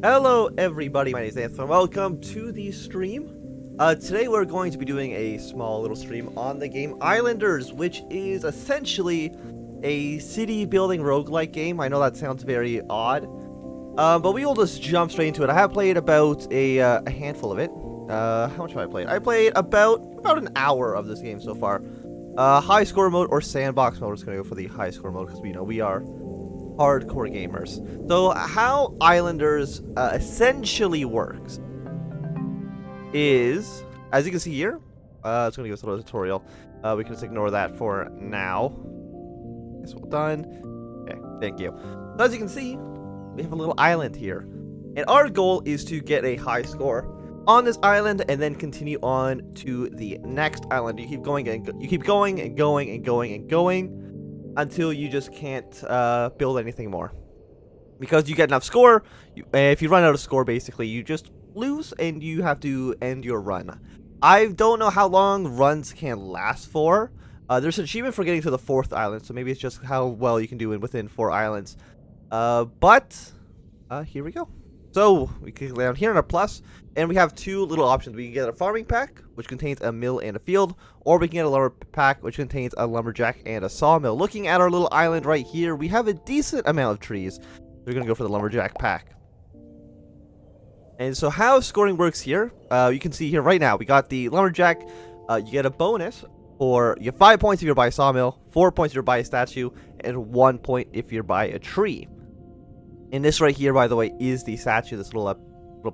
Hello everybody, my name is Anthony. Welcome to the stream. Today we're going to be doing a small little stream on the game Islanders, which is essentially a city building roguelike game. I know that sounds very odd, but we will just jump straight into it. I have played about a handful of it. How much have I played? I played about an hour of this game so far. High score mode or sandbox mode. We're just going to go for the high score mode because we know we are hardcore gamers. So how Islanders essentially works is, as you can see here, it's going to give us a little tutorial. We can just ignore that for now. Guess well done. Okay, thank you. So as you can see, we have a little island here, and our goal is to get a high score on this island and then continue on to the next island. You keep going and you keep going and going and going and going until you just can't build anything more, because you get enough score. If you run out of score, basically you just lose and you have to end your run. I don't know how long runs can last for. There's an achievement for getting to the 4th island, so maybe it's just how well you can do it within 4 islands. But here we go. So we click down here on our plus, and we have 2 little options. We can get a farming pack, which contains a mill and a field, or we can get a lumber pack, which contains a lumberjack and a sawmill. Looking at our little island right here, we have a decent amount of trees. We're going to go for the lumberjack pack. And so how scoring works here, you can see here right now, we got the lumberjack. You get a bonus for, you get 5 points if you're by a sawmill, 4 points if you're by a statue, and 1 point if you're by a tree. And this right here, by the way, is the statue, this little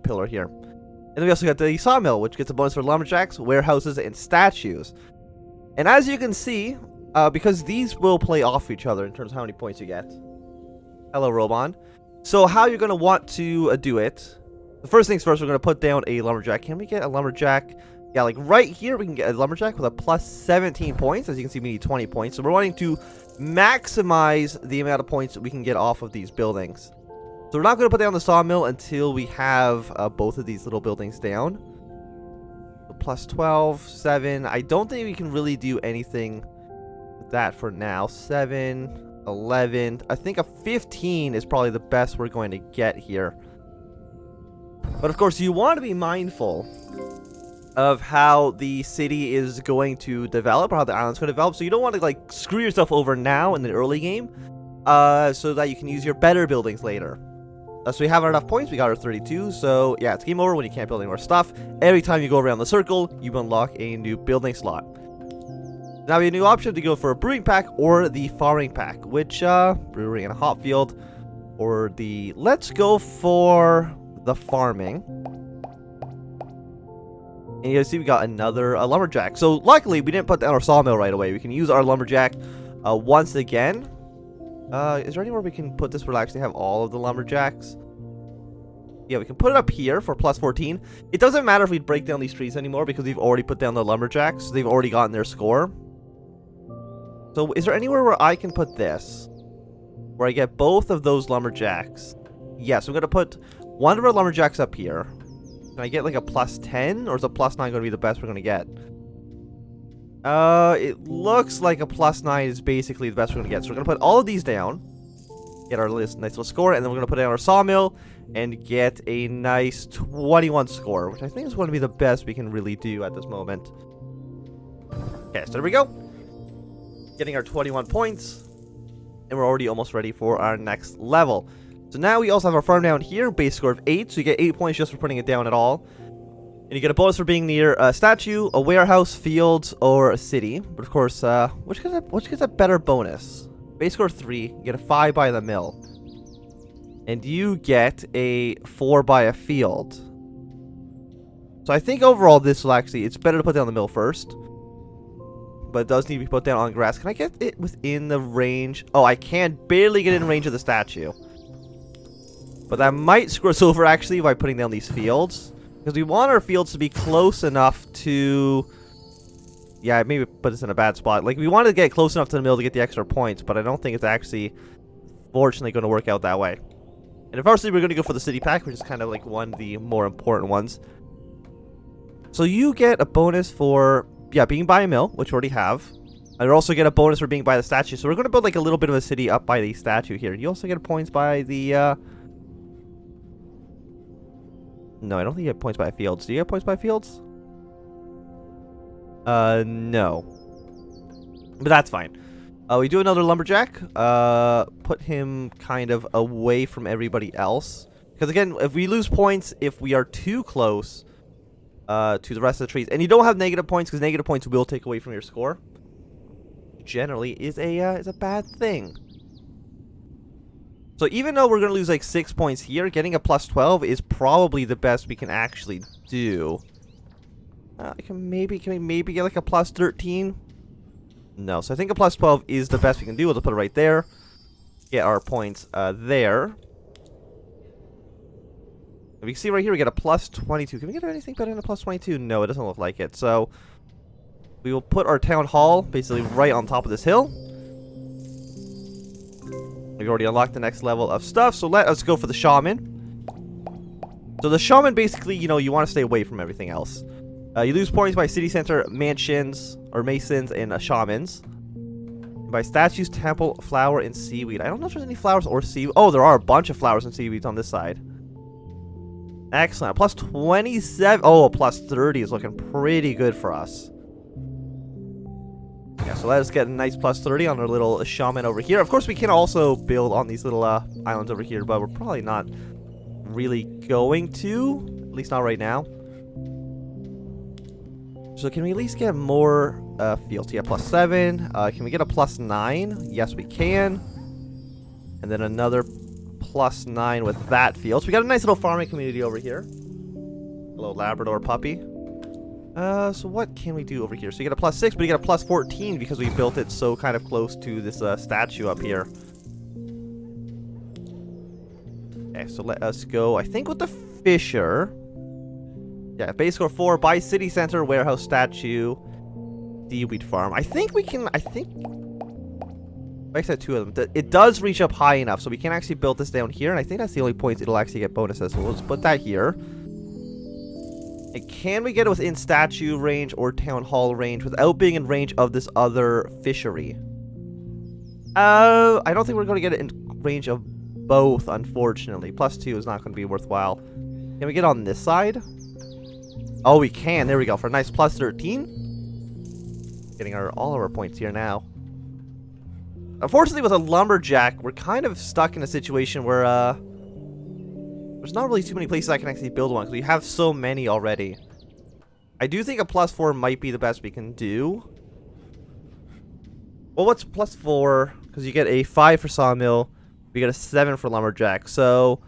pillar here. And then we also got the sawmill, which gets a bonus for lumberjacks, warehouses, and statues. And as you can see, because these will play off each other in terms of how many points you get. Hello, Robon. So how you're going to want to do it, the first things first, we're going to put down a lumberjack. Can we get a lumberjack? Yeah, like right here, we can get a lumberjack with a plus 17 points. As you can see, we need 20 points. So we're wanting to maximize the amount of points that we can get off of these buildings. So we're not going to put down the sawmill until we have both of these little buildings down. So plus 12, 7. I don't think we can really do anything with that for now. 7, 11. I think a 15 is probably the best we're going to get here. But of course, you want to be mindful of how the city is going to develop, or how the island's going to develop. So you don't want to like screw yourself over now in the early game, so that you can use your better buildings later. So we have enough points. We got our 32. So yeah, it's game over when you can't build any more stuff. Every time you go around the circle, you unlock a new building slot. Now we have a new option to go for a brewing pack or the farming pack, which brewery and a hop field, or the, let's go for the farming. And you see we got another lumberjack. So luckily we didn't put down our sawmill right away. We can use our lumberjack once again. Is there anywhere we can put this where we'll actually have all of the lumberjacks? Yeah, we can put it up here for plus 14. It doesn't matter if we break down these trees anymore because we've already put down the lumberjacks. They've already gotten their score. So is there anywhere where I can put this, where I get both of those lumberjacks? Yes, I'm going to put one of our lumberjacks up here. Can I get like a plus 10, or is a plus 9 going to be the best we're going to get? It looks like a plus 9 is basically the best we're going to get. So we're going to put all of these down, get our nice little score, and then we're going to put down our sawmill and get a nice 21 score, which I think is going to be the best we can really do at this moment. Okay, so there we go. Getting our 21 points, and we're already almost ready for our next level. So now we also have our farm down here, base score of 8, so you get 8 points just for putting it down at all. And you get a bonus for being near a statue, a warehouse, fields, or a city. But of course, which gets a better bonus? Base score 3, you get a 5 by the mill. And you get a 4 by a field. So I think overall this will actually, it's better to put down the mill first. But it does need to be put down on grass. Can I get it within the range? Oh, I can barely get in range of the statue. But that might screw us over actually by putting down these fields. Because we want our fields to be close enough to... Yeah, maybe put us in a bad spot. Like, we want to get close enough to the middle to get the extra points, but I don't think it's actually, fortunately, going to work out that way. And firstly, we're going to go for the city pack, which is kind of like one of the more important ones. So you get a bonus for, yeah, being by a mill, which we already have. And you also get a bonus for being by the statue. So we're going to build like a little bit of a city up by the statue here. You also get points by the No, I don't think you get points by fields. Do you get points by fields? No. But that's fine. We do another lumberjack. Put him kind of away from everybody else. Because again, if we lose points, if we are too close to the rest of the trees, and you don't have negative points, because negative points will take away from your score, generally is a bad thing. So even though we're gonna lose like 6 points here, getting a plus 12 is probably the best we can actually do. Can we maybe get like a plus 13? No, so I think a plus 12 is the best we can do. We'll just put it right there. Get our points there. If you can see right here, we get a plus 22. Can we get anything better than a plus 22? No, it doesn't look like it. So we will put our town hall basically right on top of this hill. We've already unlocked the next level of stuff, so let us go for the shaman. So the shaman basically, you know, you want to stay away from everything else. You lose points by city center, mansions, or masons, and shamans. By statues, temple, flower, and seaweed. I don't know if there's any flowers or seaweed. Oh, there are a bunch of flowers and seaweeds on this side. Excellent. Plus 27. Oh, a plus 30 is looking pretty good for us. Yeah, so let us get a nice plus 30 on our little shaman over here. Of course, we can also build on these little islands over here, but we're probably not really going to. At least not right now. So can we at least get more fields? Yeah, plus 7. Can we get a plus 9? Yes, we can. And then another plus 9 with that field. So we got a nice little farming community over here. Hello, Labrador puppy. So what can we do over here? So you get a plus 6, but you get a plus 14 because we built it so kind of close to this statue up here. Okay, so let us go, I think, with the Fisher. Yeah, base score 4, by city center, warehouse, statue, seaweed farm. I think we can, I said 2 of them. It does reach up high enough, so we can actually build this down here, and I think that's the only point it'll actually get bonuses, so we'll just put that here. And can we get it within statue range or town hall range without being in range of this other fishery? I don't think we're going to get it in range of both, unfortunately. Plus 2 is not going to be worthwhile. Can we get on this side? Oh, we can. There we go. For a nice plus 13. Getting all of our points here now. Unfortunately, with a lumberjack, we're kind of stuck in a situation where there's not really too many places I can actually build one because we have so many already. I do think a plus 4 might be the best we can do. Well, what's plus 4? Because you get a 5 for sawmill. We get a 7 for lumberjack. So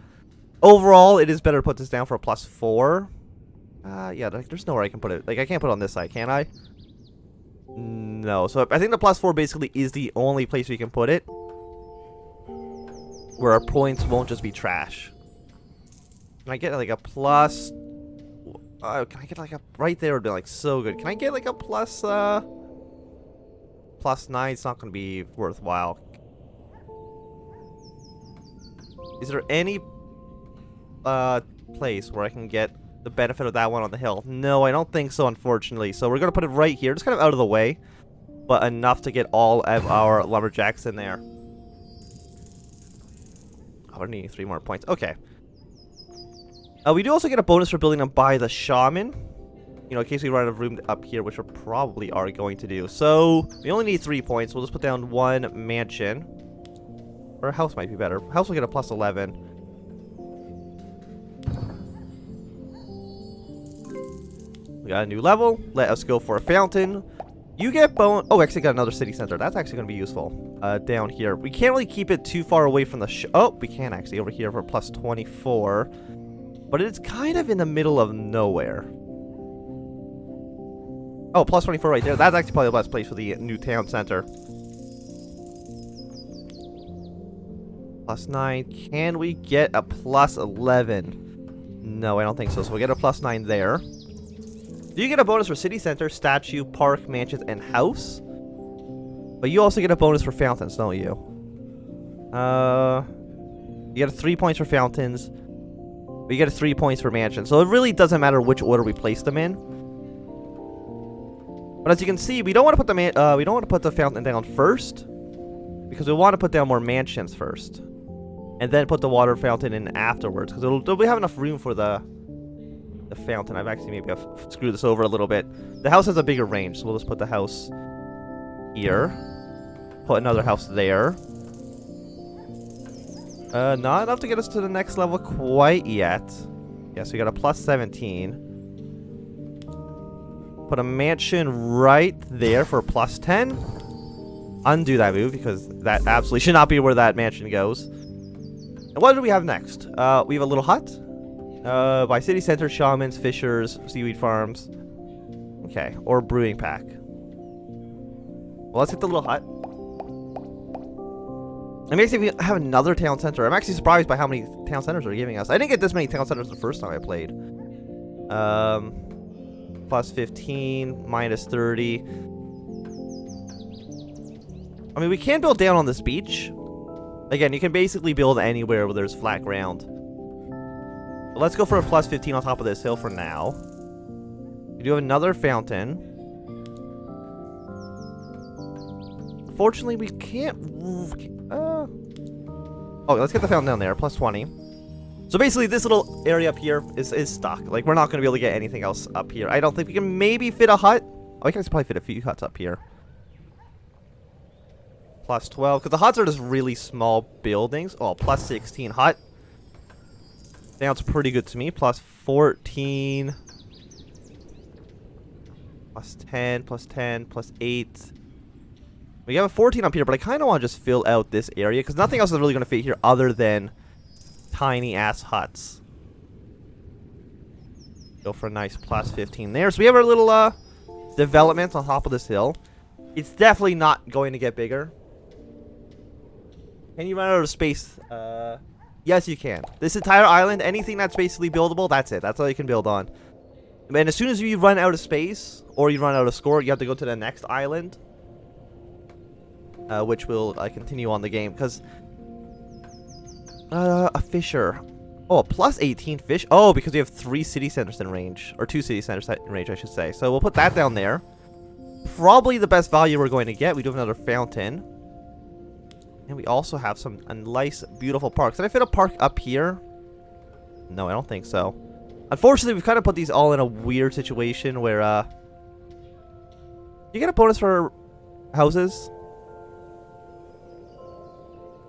overall, it is better to put this down for a plus 4. Yeah, there's nowhere I can put it. Like, I can't put it on this side, can I? No. So I think the plus 4 basically is the only place we can put it where our points won't just be trash. Can I get like a plus? Can I get like a right there? Would be like so good. Can I get like a plus? Plus 9. It's not going to be worthwhile. Is there any place where I can get the benefit of that one on the hill? No, I don't think so, unfortunately. So we're going to put it right here, just kind of out of the way, but enough to get all of our lumberjacks in there. Oh, we're needing 3 more points. Okay. We do also get a bonus for building them by the shaman. You know, in case we run out of room up here, which we probably are going to do. So we only need 3 points. We'll just put down 1 mansion. Or a house might be better. House will get a plus 11. We got a new level. Let us go for a fountain. You get oh, actually got another city center. That's actually going to be useful. Down here. We can't really keep it too far away from the oh, we can actually over here for plus 24. But it's kind of in the middle of nowhere. Oh, plus 24 right there. That's actually probably the best place for the new town center. Plus 9. Can we get a plus 11? No, I don't think so. So we'll get a plus 9 there. You get a bonus for city center, statue, park, mansions, and house. But you also get a bonus for fountains, don't you? You get 3 points for fountains. But you get 3 points for mansions. So it really doesn't matter which order we place them in. But as you can see, we don't want to put the fountain down first, because we want to put down more mansions first, and then put the water fountain in afterwards, because we have enough room for the the fountain. I've screwed this over a little bit. The house has a bigger range, so we'll just put the house here. Put another house there. Not enough to get us to the next level quite yet. Yeah, so we got a plus 17. Put a mansion right there for a plus 10. Undo that move because that absolutely should not be where that mansion goes. And what do we have next? We have a little hut. By city center, shamans, fishers, seaweed farms. Okay, or brewing pack. Well, let's hit the little hut. It makes me have another town center. I'm actually surprised by how many town centers they're giving us. I didn't get this many town centers the first time I played. Plus 15, minus 30. I mean, we can build down on this beach. Again, you can basically build anywhere where there's flat ground. But let's go for a plus 15 on top of this hill for now. We do have another fountain. Fortunately, we can't... Oh, let's get the fountain down there. Plus 20. So basically, this little area up here is stuck. Like, we're not going to be able to get anything else up here. I don't think we can maybe fit a hut. Oh, I can probably fit a few huts up here. Plus 12. Because the huts are just really small buildings. Oh, plus 16 hut. Sounds pretty good to me. Plus 14. Plus 10. Plus 10. Plus 8. We have a 14 up here, but I kind of want to just fill out this area because nothing else is really going to fit here other than tiny ass huts. Go for a nice plus 15 there. So we have our little development on top of this hill. It's definitely not going to get bigger. Can you run out of space? Yes, you can. This entire island, anything that's basically buildable, that's it. That's all you can build on. And as soon as you run out of space or you run out of score, you have to go to the next island. Which will continue on the game because a fisher. Oh, plus 18 fish. Oh, because we have 3 city centers in range, or 2 city centers in range, I should say. So we'll put that down there. Probably the best value we're going to get. We do have another fountain, and we also have a nice, beautiful park. Did I fit a park up here? No, I don't think so. Unfortunately, we've kind of put these all in a weird situation where you get a bonus for houses.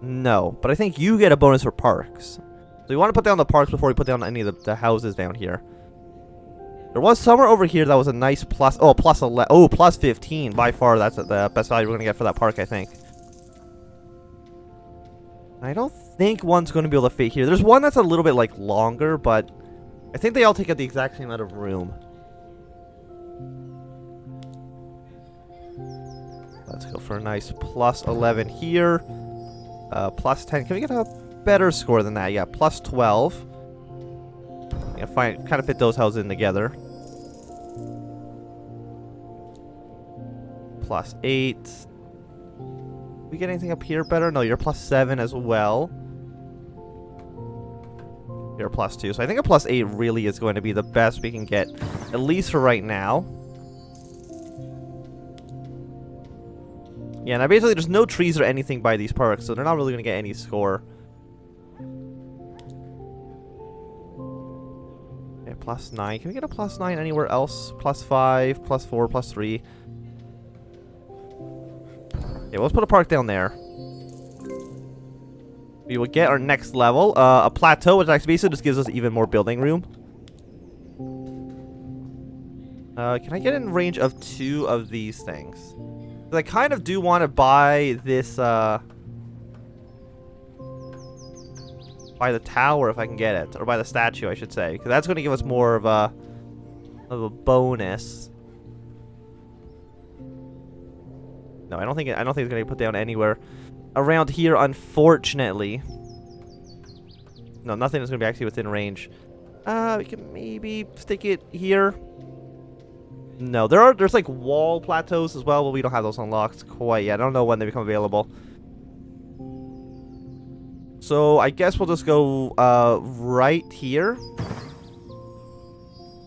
No, but I think you get a bonus for parks. So we want to put down the parks before we put down any of the houses down here. There was somewhere over here that was a nice plus... Oh, plus 11. Oh, plus 15. By far, that's the best value we're going to get for that park, I think. I don't think one's going to be able to fit here. There's one that's a little bit, like, longer, but I think they all take up the exact same amount of room. Let's go for a nice plus 11 here. Plus 10. Can we get a better score than that? Yeah, plus 12. Yeah, fine. Kind of fit those houses in together. Plus 8. We get anything up here better? No, you're plus 7 as well. You're plus 2. So I think a plus 8 really is going to be the best we can get, at least for right now. Yeah, now basically there's no trees or anything by these parks, so they're not really going to get any score. Okay, plus 9. Can we get a plus 9 anywhere else? Plus 5, plus 4, plus 3. Okay, well, let's put a park down there. We will get our next level, a plateau, which actually basically just gives us even more building room. Can I get in range of 2 of these things? I kind of do want to buy this, buy the tower if I can get it, or buy the statue, I should say, because that's going to give us more of a bonus. No, I don't think it's going to be put down anywhere around here, unfortunately. No, nothing is going to be actually within range. We can maybe stick it here. No, there's like wall plateaus as well, but we don't have those unlocked quite yet. I don't know when they become available. So I guess we'll just go right here.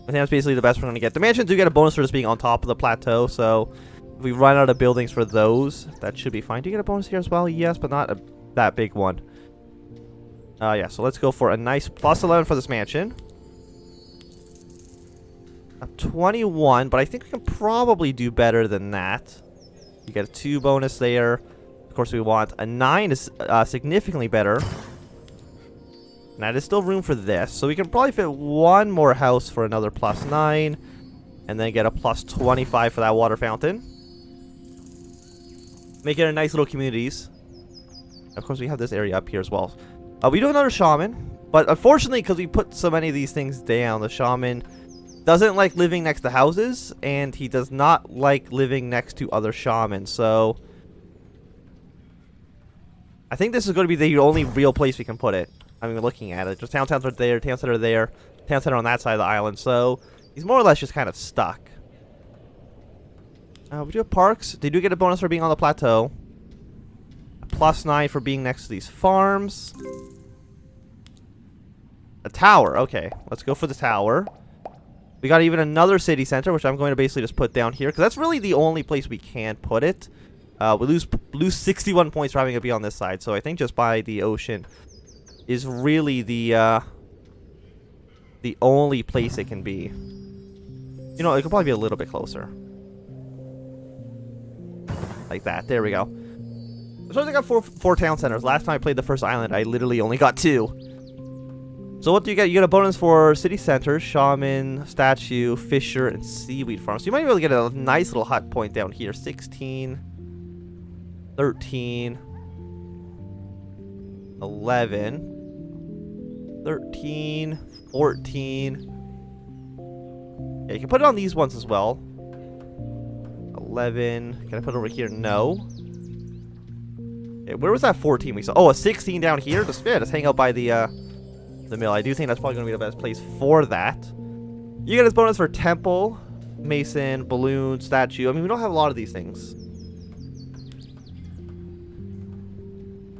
I think that's basically the best we're going to get. The mansions do get a bonus for just being on top of the plateau, so if we run out of buildings for those, that should be fine. Do you get a bonus here as well? Yes, but not that big one. Yeah, so let's go for a nice plus 11 for this mansion. A 21, but I think we can probably do better than that. You get a 2 bonus there. Of course, we want a 9 is significantly better. Now, there's still room for this, so we can probably fit one more house for another +9, and then get a +25 for that water fountain. Make it a nice little communities. Of course, we have this area up here as well. We do another shaman, but unfortunately, because we put so many of these things down, the shaman doesn't like living next to houses, and he does not like living next to other shamans, so I think this is going to be the only real place we can put it. I mean, looking at it, just town centers are there, town center are there, town center on that side of the island, so he's more or less just kind of stuck. We do have parks. They do get a bonus for being on the plateau. A +9 for being next to these farms. A tower. Okay, let's go for the tower. We got even another city center, which I'm going to basically just put down here, because that's really the only place we can put it. We lose 61 points for having it be on this side, so I think just by the ocean is really the only place it can be. You know, it could probably be a little bit closer. Like that. There we go. So I got four town centers. Last time I played the first island, I literally only got 2. So what do you get? You get a bonus for city center, shaman, statue, fisher, and seaweed farm. So you might be able to get a nice little hut point down here. 16, 13, 11, 13, 14. Yeah, you can put it on these ones as well. 11. Can I put it over here? No. Okay, where was that 14 we saw? Oh, a 16 down here. Just hang out by the mill. I do think that's probably going to be the best place for that. You get this bonus for temple, mason, balloon, statue. I mean, we don't have a lot of these things.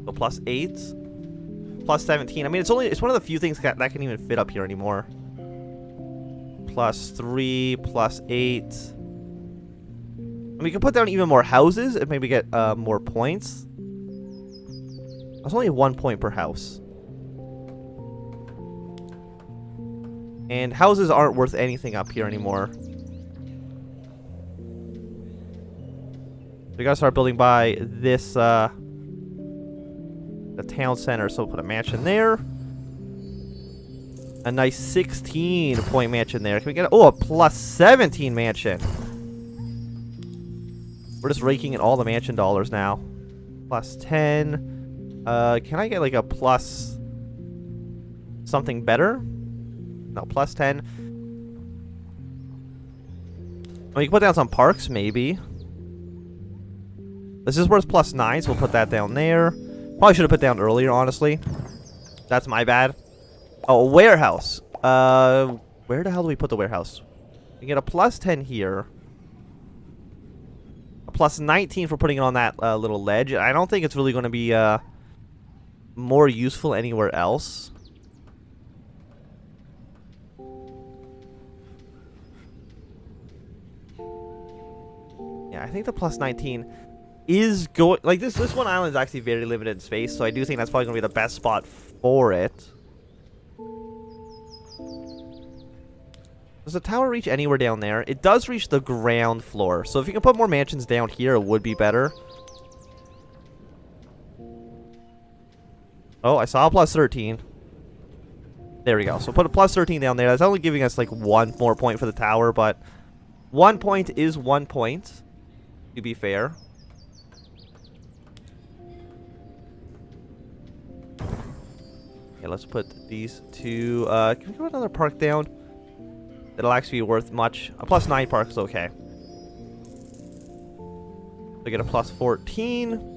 So +8, +17. I mean, it's one of the few things that can even fit up here anymore. +3, +8. And we can put down even more houses and maybe get more points. That's only 1 point per house. And houses aren't worth anything up here anymore. We gotta start building by this, the town center. So we'll put a mansion there. A nice 16-point mansion there. Can we get a +17 mansion? We're just raking in all the mansion dollars now. +10. Can I get like a plus something better? No, +10. Oh, you can put down some parks, maybe. This is worth +9, so we'll put that down there. Probably should have put down earlier, honestly. That's my bad. Oh, a warehouse. Where the hell do we put the warehouse? We get a +10 here. A +19 for putting it on that little ledge. I don't think it's really going to be more useful anywhere else. Yeah, I think the +19 is going... Like, this one island is actually very limited in space, so I do think that's probably going to be the best spot for it. Does the tower reach anywhere down there? It does reach the ground floor, so if you can put more mansions down here, it would be better. Oh, I saw a +13. There we go. So put a +13 down there. That's only giving us like 1 more point for the tower, but 1 point is 1 point, to be fair. Okay, let's put these two. Can we put another park down? It'll actually be worth much. A +9 park is okay. We get a +14.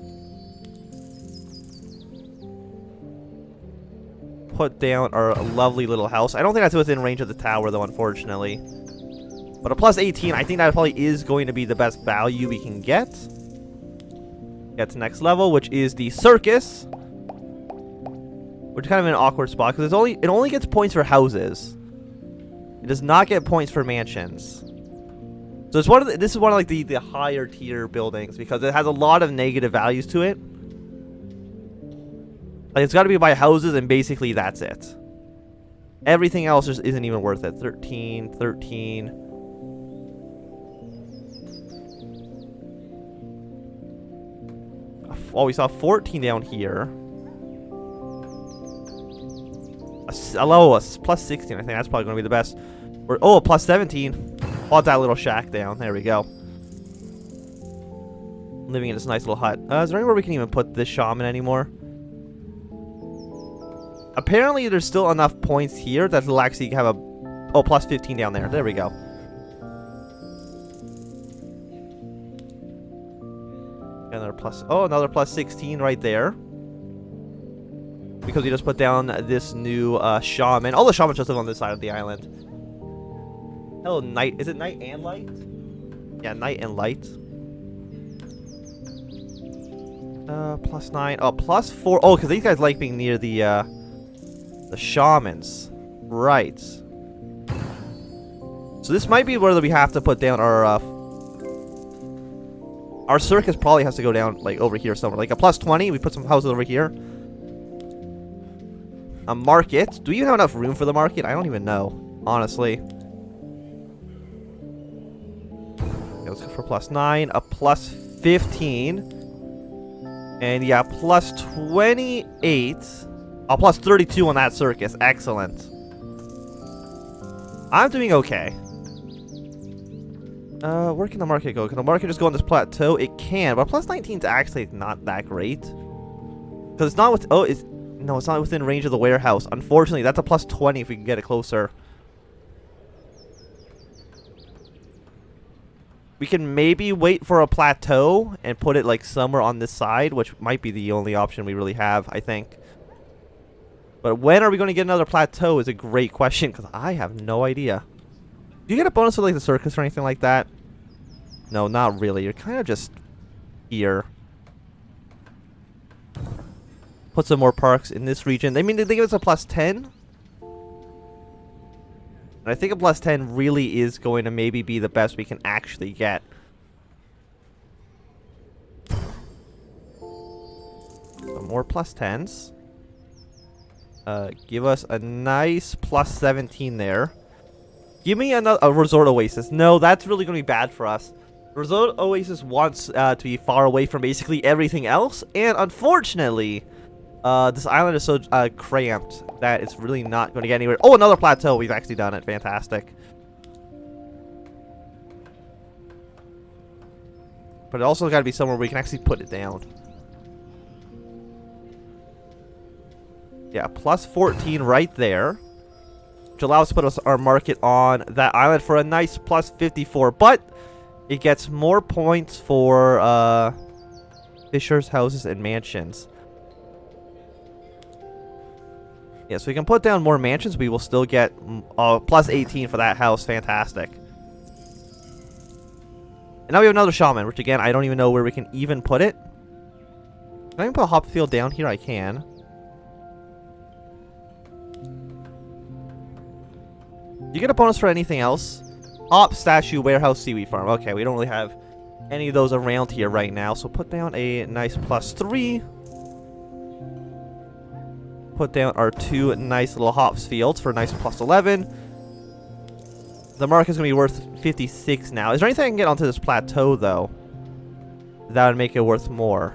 Put down our lovely little house. I don't think that's within range of the tower, though, unfortunately. But a +18, I think that probably is going to be the best value we can get. Get to next level, which is the circus. Which is kind of an awkward spot, because it only gets points for houses. It does not get points for mansions. So it's this is one of like the higher tier buildings, because it has a lot of negative values to it. Like, it's got to be by houses, and basically that's it. Everything else just isn't even worth it. 13, 13. Oh, we saw 14 down here. Hello, a plus 16. I think that's probably going to be the best. Oh, a plus 17. Bought that little shack down. There we go. Living in this nice little hut. Is there anywhere we can even put this shaman anymore? Apparently, there's still enough points here that will actually have a... Oh, plus 15 down there. There we go. Another plus... Oh, another plus 16 right there. Because we just put down this new shaman. All the shamans just live on this side of the island. Hello, night. Is it night and light? Yeah, night and light. Plus 9. Oh, plus 4. Oh, because these guys like being near the shamans. Right. So this might be where we have to put down our circus probably has to go down, like, over here somewhere. Like a plus 20. We put some houses over here. A market. Do you have enough room for the market? I don't even know, honestly. Okay, let's go for plus 9. A plus 15. And yeah, plus 28. Oh, plus 32 on that circus. Excellent. I'm doing okay. Where can the market go? Can the market just go on this plateau? It can, but plus 19 is actually not that great. Because it's not with... Oh, it's... No, it's not within range of the warehouse. Unfortunately, that's a plus 20 if we can get it closer. We can maybe wait for a plateau and put it like somewhere on this side, which might be the only option we really have, I think. But when are we going to get another plateau is a great question, because I have no idea. Do you get a bonus for like the circus or anything like that? No, not really. You're kind of just here. Put some more parks in this region. I mean, did they give us a plus 10? And I think a plus 10 really is going to maybe be the best we can actually get. Some more plus 10s. Give us a nice plus 17 there. Give me a resort oasis. No, that's really going to be bad for us. Resort oasis wants to be far away from basically everything else. And unfortunately... this island is so cramped that it's really not going to get anywhere. Oh, another plateau. We've actually done it. Fantastic. But it also got to be somewhere where we can actually put it down. Yeah, plus 14 right there. Which allows us to put our market on that island for a nice plus 54. But it gets more points for fishers, houses, and mansions. Yeah, so we can put down more mansions. We will still get plus 18 for that house. Fantastic. And now we have another shaman, which again, I don't even know where we can even put it. Can I even put a hop field down here? I can. Do you get a bonus for anything else? Hop, statue, warehouse, seaweed farm. Okay, we don't really have any of those around here right now. So put down a nice plus 3. Put down our 2 nice little hops fields for a nice plus 11. The mark is going to be worth 56 now. Is there anything I can get onto this plateau, though? That would make it worth more.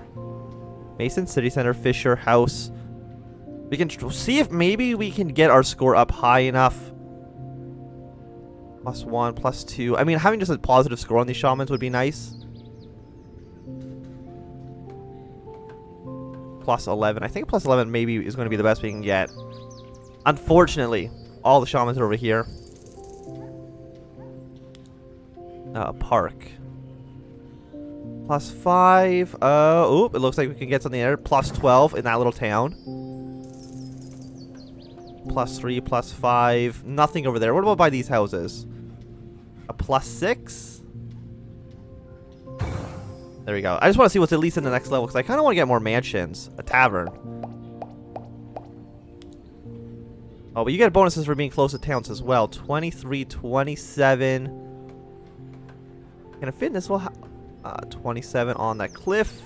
Mason, City Center, Fisher, House. We can see if maybe we can get our score up high enough. Plus 1, plus 2. I mean, having just a positive score on these shamans would be nice. Plus 11. I think plus 11 maybe is going to be the best we can get. Unfortunately, all the shamans are over here. Park. Plus 5. Oop, it looks like we can get something there. Plus 12 in that little town. Plus 3, plus 5. Nothing over there. What about by these houses? A plus 6? There we go. I just want to see what's at least in the next level, because I kind of want to get more mansions. A tavern. Oh, but you get bonuses for being close to towns as well. 23, 27. Can it fit in this little 27 on that cliff.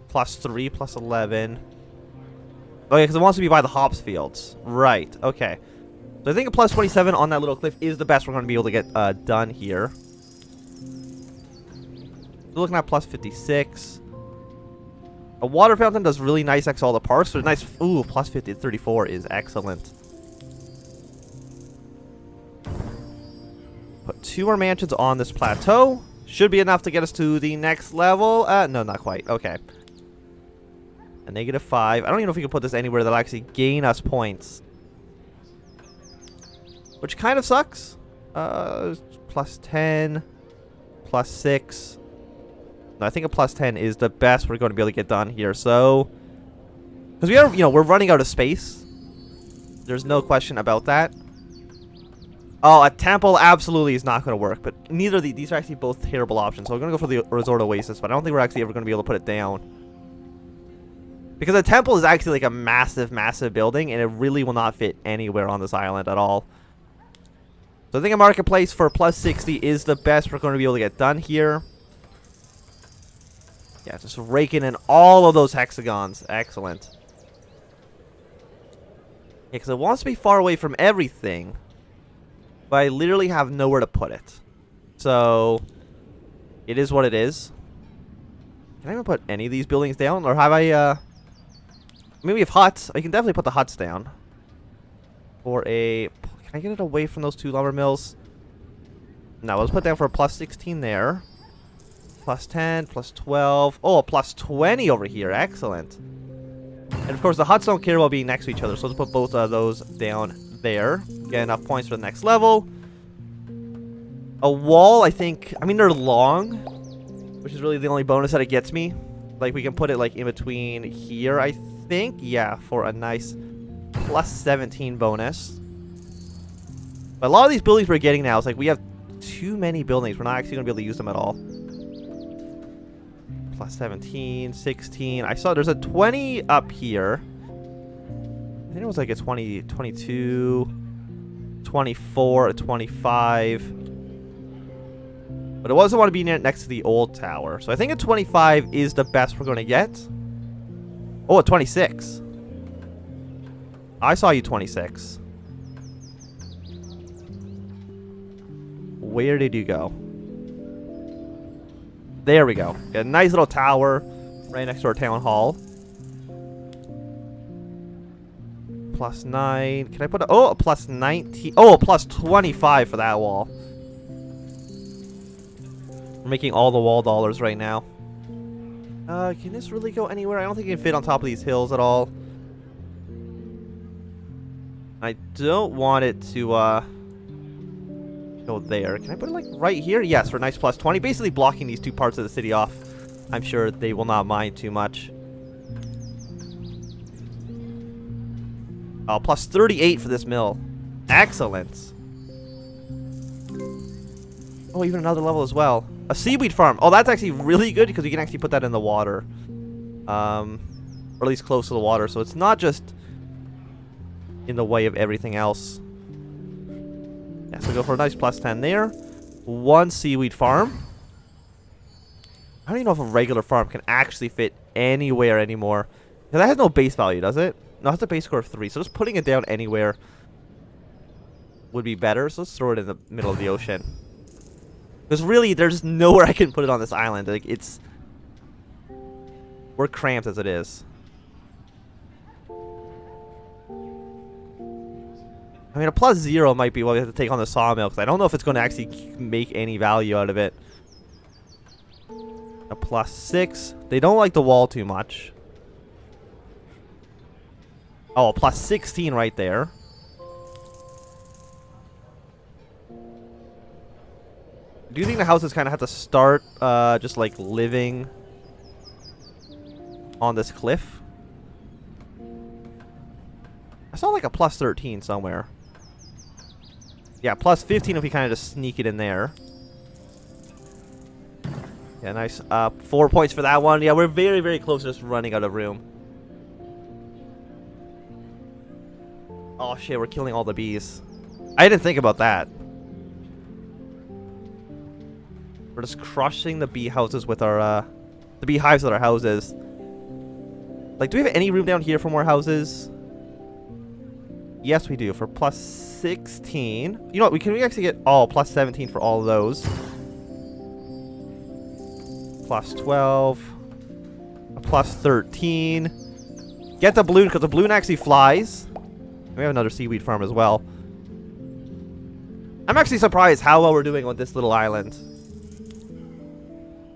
Plus 3, plus 11. Okay, because it wants to be by the hops fields. Right, okay. So I think a plus 27 on that little cliff is the best we're going to be able to get done here. We're looking at plus 56. A water fountain does really nice next to all the parks. So nice. Ooh, plus 50, 34 is excellent. Put 2 more mansions on this plateau. Should be enough to get us to the next level. No, not quite. Okay. A -5. I don't even know if we can put this anywhere that'll actually gain us points. Which kind of sucks. Plus 10. Plus 6. No, I think a plus 10 is the best we're going to be able to get done here. So, because we are, we're running out of space. There's no question about that. Oh, a temple absolutely is not going to work. But neither of these are actually both terrible options. So we're going to go for the Resort Oasis. But I don't think we're actually ever going to be able to put it down. Because a temple is actually like a massive, massive building. And it really will not fit anywhere on this island at all. So I think a marketplace for plus 60 is the best we're going to be able to get done here. Yeah, just raking in all of those hexagons. Excellent. Yeah, because it wants to be far away from everything. But I literally have nowhere to put it. So, it is what it is. Can I even put any of these buildings down? Or have I, maybe we have huts. I can definitely put the huts down. For a... Can I get it away from those 2 lumber mills? No, let's put down for a plus 16 there. Plus 10, plus 12. Oh, a plus 20 over here. Excellent. And of course, the huts don't care about being next to each other. So let's put both of those down there. Get enough points for the next level. A wall, I think... I mean, they're long. Which is really the only bonus that it gets me. Like, we can put it, like, in between here, I think. Yeah, for a nice plus 17 bonus. But a lot of these buildings we're getting now, it's like we have too many buildings. We're not actually going to be able to use them at all. Plus 17, 16. I saw there's a 20 up here. I think it was like a 20, 22, 24, a 25. But it wasn't want to be next to the old tower. So I think a 25 is the best we're going to get. Oh, a 26. I saw you 26. Where did you go? There we go. Got a nice little tower right next to our town hall. Plus 9. Can I put a... Oh, a plus 19. Oh, a plus 25 for that wall. We're making all the wall dollars right now. Can this really go anywhere? I don't think it can fit on top of these hills at all. I don't want it to, go there. Can I put it like right here? Yes, for a nice plus 20. Basically blocking these 2 parts of the city off. I'm sure they will not mind too much. Oh, plus 38 for this mill. Excellent. Oh, even another level as well. A seaweed farm. Oh, that's actually really good because you can actually put that in the water. Or at least close to the water. So it's not just in the way of everything else. Yeah, so go for a nice plus 10 there. 1 seaweed farm. I don't even know if a regular farm can actually fit anywhere anymore. That has no base value, does it? No, it has a base score of 3. So just putting it down anywhere would be better. So let's throw it in the middle of the ocean. Because really, there's nowhere I can put it on this island. Like, it's... We're cramped as it is. I mean, a plus 0 might be what we have to take on the sawmill, because I don't know if it's going to actually make any value out of it. A plus 6. They don't like the wall too much. Oh, a plus 16 right there. Do you think the houses kind of have to start just like living on this cliff? I saw like a plus 13 somewhere. Yeah, plus 15 if we kind of just sneak it in there. Yeah, nice. 4 points for that one. Yeah, we're very, very close to just running out of room. Oh shit, we're killing all the bees. I didn't think about that. We're just crushing the bee houses with our, the beehives with our houses. Like, do we have any room down here for more houses? Yes, we do. For plus 16. You know what? We actually get, oh, plus 17 for all of those. plus 12. A plus 13. Get the balloon, because the balloon actually flies. We have another seaweed farm as well. I'm actually surprised how well we're doing on this little island.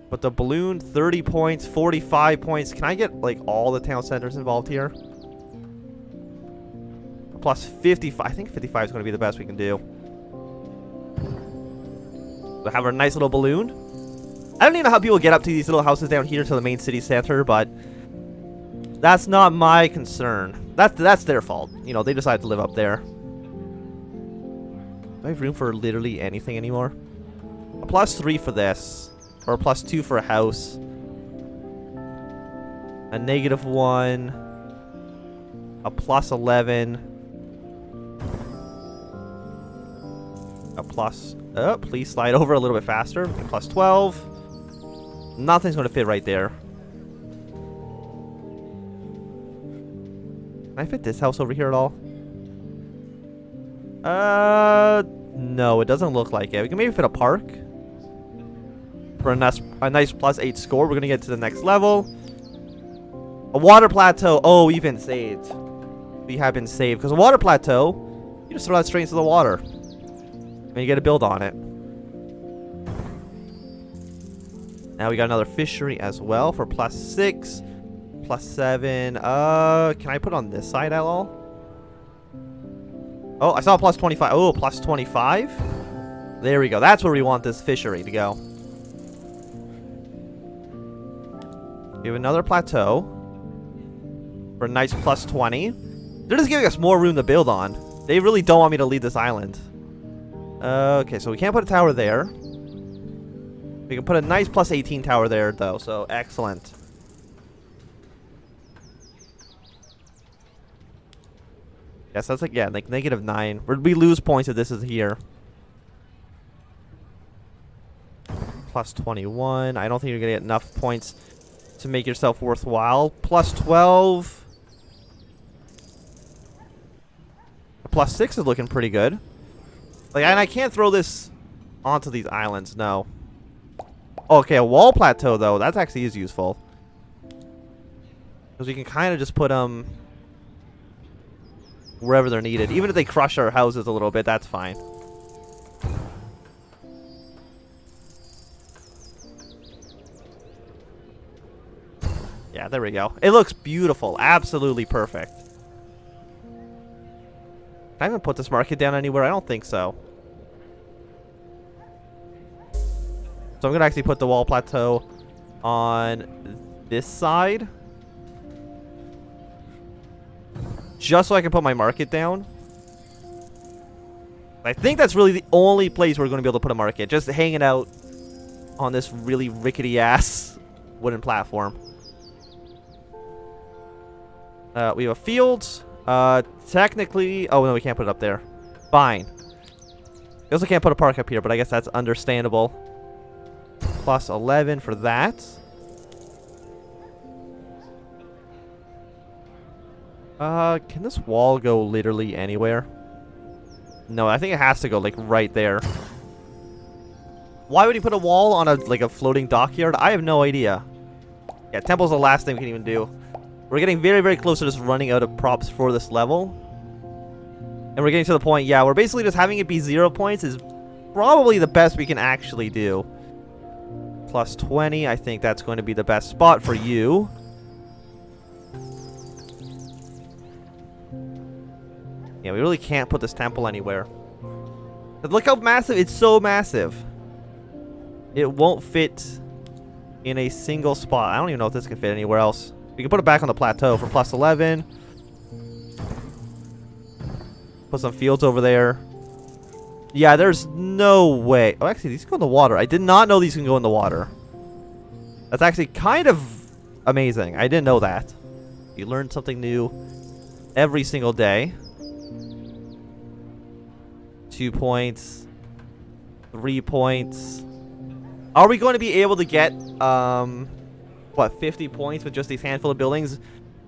But the balloon, 30 points, 45 points. Can I get, like, all the town centers involved here? Plus 55. I think 55 is going to be the best we can do. We'll have our nice little balloon. I don't even know how people get up to these little houses down here to the main city center, but that's not my concern. That's their fault. You know, they decided to live up there. Do I have room for literally anything anymore? A plus 3 for this. Or a plus 2 for a house. A -1. A plus 11. A plus... Oh, please slide over a little bit faster. A plus 12. Nothing's going to fit right there. Can I fit this house over here at all? No, it doesn't look like it. We can maybe fit a park. For a nice plus 8 score. We're going to get to the next level. A water plateau. Oh, we've been saved. We have been saved. Because a water plateau, you just throw that straight into the water. And you get to build on it. Now we got another fishery as well for plus 6. Plus 7. Can I put on this side at all? Oh, I saw a plus 25. Oh, plus 25? There we go. That's where we want this fishery to go. We have another plateau. For a nice plus 20. They're just giving us more room to build on. They really don't want me to leave this island. Okay, so we can't put a tower there. We can put a nice plus 18 tower there, though. So, excellent. Yes, that's like, yeah, like -9. We lose points if this is here. Plus 21. I don't think you're going to get enough points to make yourself worthwhile. Plus 12. Plus 6 is looking pretty good. Like, and I can't throw this onto these islands, no. Okay, a wall plateau, though. That actually is useful. Because we can kind of just put them wherever they're needed. Even if they crush our houses a little bit, that's fine. Yeah, there we go. It looks beautiful. Absolutely perfect. Can I even put this market down anywhere? I don't think so. So I'm going to actually put the wall plateau on this side. Just so I can put my market down. I think that's really the only place we're going to be able to put a market. Just hanging out on this really rickety-ass wooden platform. We have a field. Technically... Oh, no, we can't put it up there. Fine. We also can't put a park up here, but I guess that's understandable. Plus 11 for that. Can this wall go literally anywhere? No, I think it has to go, like, right there. Why would he put a wall on a floating dockyard? I have no idea. Yeah, temple's the last thing we can even do. We're getting very, very close to just running out of props for this level. And we're getting to the point, yeah, we're basically just having it be 0 points is probably the best we can actually do. Plus 20, I think that's going to be the best spot for you. Yeah, we really can't put this temple anywhere. But look how massive, it's so massive. It won't fit in a single spot. I don't even know if this can fit anywhere else. We can put it back on the plateau for plus 11. Put some fields over there. Yeah, there's no way. Oh, actually, these can go in the water. I did not know these can go in the water. That's actually kind of amazing. I didn't know that. You learn something new every single day. 2 points. 3 points. Are we going to be able to get, what, 50 points with just these handful of buildings?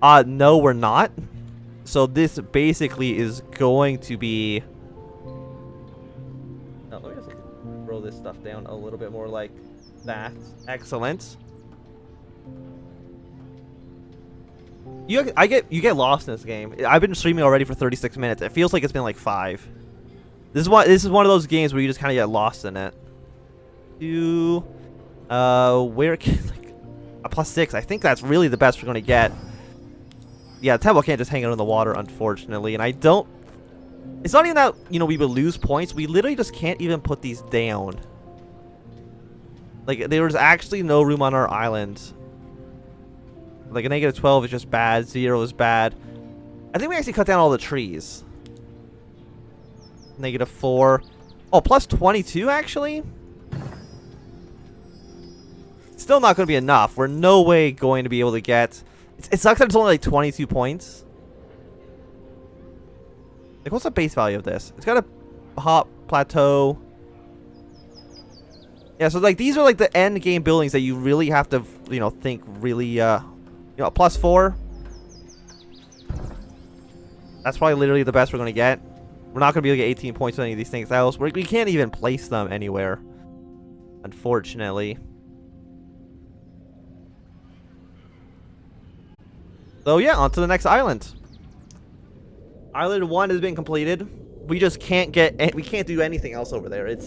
No, we're not. So this basically is going to be... Oh, let me just roll this stuff down a little bit more like that. Excellent. You get lost in this game. I've been streaming already for 36 minutes. It feels like it's been like 5. This is one of those games where you just kind of get lost in it. Where can, like, a +6? I think that's really the best we're gonna get. Yeah, Temple can't just hang out in the water, unfortunately, and I don't. It's not even that we would lose points. We literally just can't even put these down. Like, there's actually no room on our island. Like, a -12 is just bad. 0 is bad. I think we actually cut down all the trees. -4. Oh, +22 actually. Still not going to be enough. We're no way going to be able to get. It sucks that it's only like 22 points. Like, what's the base value of this? It's got a hop plateau. Yeah, so like these are like the end game buildings that you really have to, think really, +4. That's probably literally the best we're gonna get. We're not gonna be able to get 18 points on any of these things else. We can't even place them anywhere, unfortunately. So yeah, on to the next island. Island 1 has been completed. We just can't do anything else over there. It's